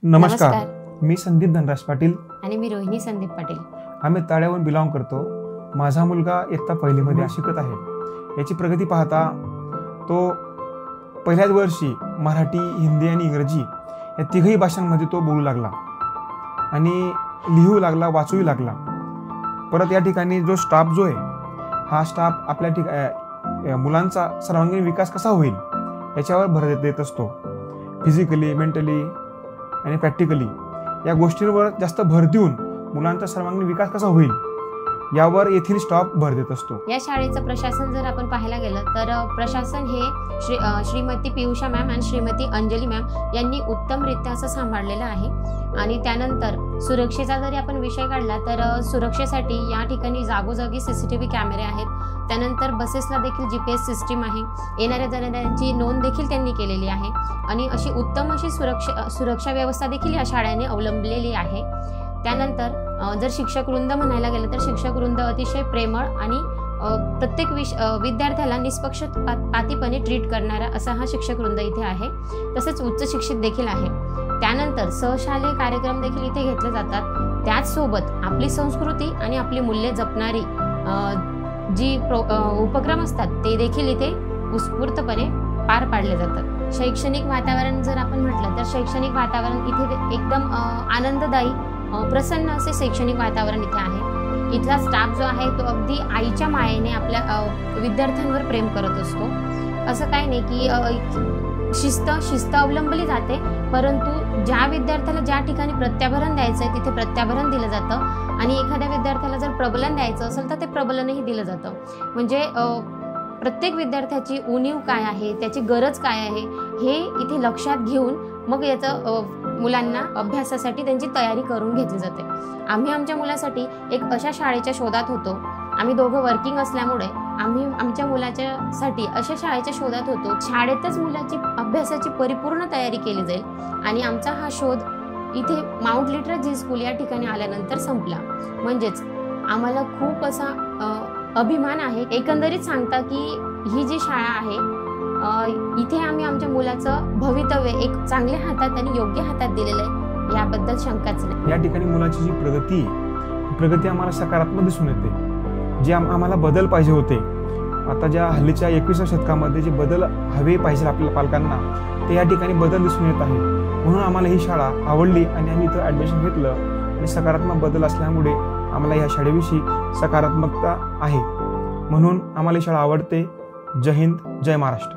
नमस्कार. मी संदीप धनराज पाटील आणि मी रोहिणी संदीप पाटील. आम्ही ताळ्यावरून बिलॉंग करतो. माझा मुलगा इयत्ता पहिलीमध्ये शिकत आहे. याची प्रगती पाहता तो पहिल्याच वर्षी मराठी, हिंदी आणि इंग्रजी या तिघही भाषांमध्ये तो बोलू लागला आणि लिहू लागला, वाचूही लागला. परत या ठिकाणी जो स्टाफ जो आहे हा स्टाफ आपल्या मुलांचा सर्वांगीण विकास कसा होईल याच्यावर भर देत असतो. फिजिकली, मेंटली आणि प्रॅक्टिकली या गोष्टींवर जास्त भर देऊन मुलांचा सर्वांगीण विकास कसा होईल यावर येथील स्टाफ भर देत असतो. या शाळेचं प्रशासन जर आपण पाहायला गेलं तर प्रशासन हे श्रीमती पियुषा मॅम आणि श्रीमती अंजली मॅम यांनी उत्तमरित्या असं सांभाळलेलं आहे. आणि त्यानंतर सुरक्षेचा जरी आपण विषय काढला तर सुरक्षेसाठी या ठिकाणी जागोजागी CCTV कॅमेरे आहेत. त्यानंतर बसेसला देखील GPS सिस्टीम आहे. येणाऱ्या जाणाऱ्यांची नोंद देखील त्यांनी केलेली आहे आणि अशी उत्तम अशी सुरक्षा व्यवस्था देखील या शाळेने अवलंबलेली आहे. त्यानंतर जर शिक्षक वृंद म्हणायला गेलं तर शिक्षक वृंद अतिशय प्रेमळ आणि प्रत्येक विद्यार्थ्याला निष्पक्षपातीपणे ट्रीट करणारा असा हा शिक्षक वृंद इथे आहे. तसेच उच्च शिक्षित देखील आहे. त्यानंतर सहशालेय कार्यक्रम देखील इथे घेतले जातात. त्याचसोबत आपली संस्कृती आणि आपली मूल्ये जपणारी जी उपक्रम असतात ते देखील इथे उत्स्फूर्तपणे पार पाडले जातात. शैक्षणिक वातावरण जर आपण म्हटलं तर शैक्षणिक वातावरण इथे एकदम आनंददायी, प्रसन्न असे शैक्षणिक वातावरण इथे आहे. इथला स्टाफ जो आहे तो अगदी आईच्या मायेने आपल्या विद्यार्थ्यांवर प्रेम करत असतो. असं काही नाही की शिस्त अवलंबली जाते, परंतु ज्या विद्यार्थ्याला ज्या ठिकाणी प्रत्याभरण द्यायचं आहे तिथे प्रत्याभरण दिलं जातं आणि एखाद्या विद्यार्थ्याला जर प्रबलन द्यायचं असेल तर ते प्रबलनही दिलं जातं. म्हणजे प्रत्येक विद्यार्थ्याची उणीव काय आहे, त्याची गरज काय आहे हे इथे लक्षात घेऊन मग याचं मुलांना अभ्यासासाठी त्यांची तयारी करून घेतली जाते. आम्ही आमच्या मुलासाठी एक अशा शाळेच्या शोधात होतो. आम्ही दोघं वर्किंग असल्यामुळे आम्ही आमच्या मुलाच्यासाठी अशा शाळेच्या शोधात होतो. शाळेतच मुलाची अभ्यासाची परिपूर्ण तयारी केली जाईल आणि आमचा हा शोध इथे माउंट लिटरजी स्कूल या ठिकाणी आल्यानंतर संपला. म्हणजेच आम्हाला खूप असा अभिमान आहे. एकंदरीत सांगता की ही जी शाळा आहे इथे आम्ही आमच्या मुलाचं भवितव्य एक चांगल्या हातात आणि योग्य हातात दिलेलं आहे, याबद्दल शंकाच नाही. या ठिकाणी मुलाची जी प्रगती आम्हाला सकारात्मक दिसून येते. जे आम्हाला बदल पाहिजे होते, आता ज्या हल्लीच्या 21व्या शतकामध्ये जे बदल हवे पाहिजे आपल्या पालकांना ते या ठिकाणी बदल दिसून येत आहे. म्हणून आम्हाला ही शाळा आवडली आणि आम्ही इथं ॲडमिशन घेतलं आणि सकारात्मक बदल असल्यामुळे आम्हाला या शाळेविषयी सकारात्मकता आहे. म्हणून आम्हाला ही शाळा आवडते. जय हिंद, जय महाराष्ट्र.